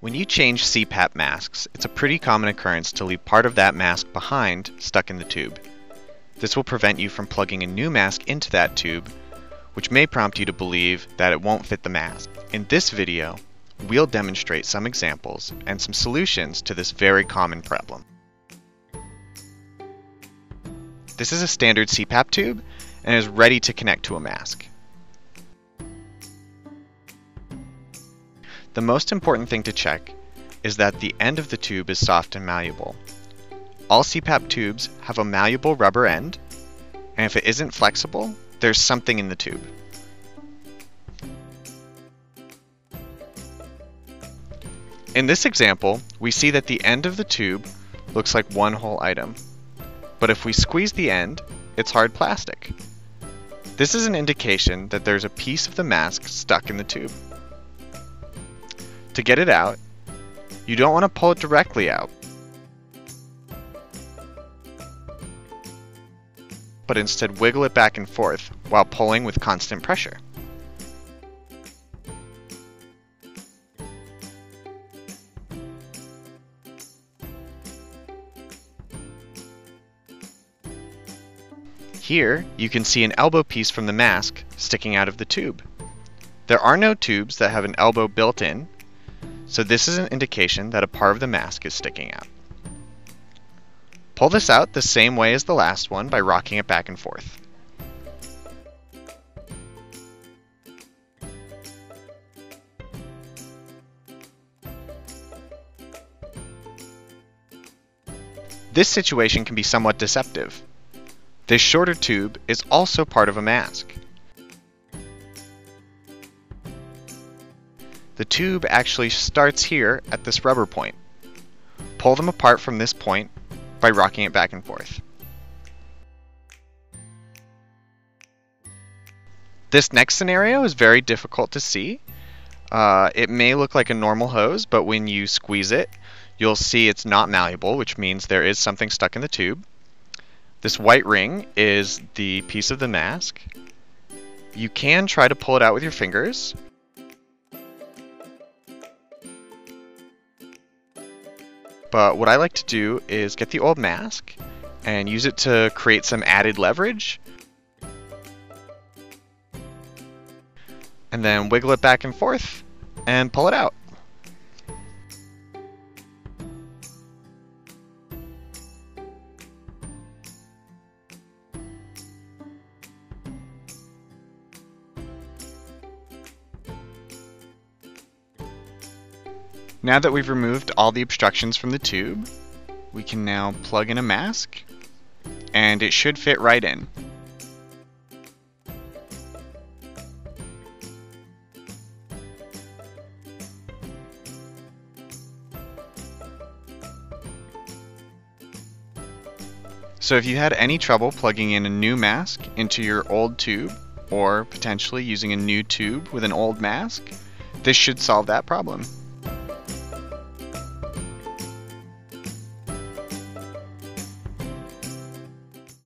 When you change CPAP masks, it's a pretty common occurrence to leave part of that mask behind, stuck in the tube. This will prevent you from plugging a new mask into that tube, which may prompt you to believe that it won't fit the mask. In this video, we'll demonstrate some examples and some solutions to this very common problem. This is a standard CPAP tube and is ready to connect to a mask. The most important thing to check is that the end of the tube is soft and malleable. All CPAP tubes have a malleable rubber end, and if it isn't flexible, there's something in the tube. In this example, we see that the end of the tube looks like one whole item, but if we squeeze the end, it's hard plastic. This is an indication that there's a piece of the mask stuck in the tube. To get it out, you don't want to pull it directly out, but instead wiggle it back and forth while pulling with constant pressure. Here, you can see an elbow piece from the mask sticking out of the tube. There are no tubes that have an elbow built in, so this is an indication that a part of the mask is sticking out. Pull this out the same way as the last one by rocking it back and forth. This situation can be somewhat deceptive. This shorter tube is also part of a mask. The tube actually starts here at this rubber point. Pull them apart from this point by rocking it back and forth. This next scenario is very difficult to see. It may look like a normal hose, but when you squeeze it, you'll see it's not malleable, which means there is something stuck in the tube. This white ring is the piece of the mask. You can try to pull it out with your fingers. But what I like to do is get the old mask and use it to create some added leverage. And then wiggle it back and forth and pull it out. Now that we've removed all the obstructions from the tube, we can now plug in a mask, and it should fit right in. So if you had any trouble plugging in a new mask into your old tube, or potentially using a new tube with an old mask, this should solve that problem.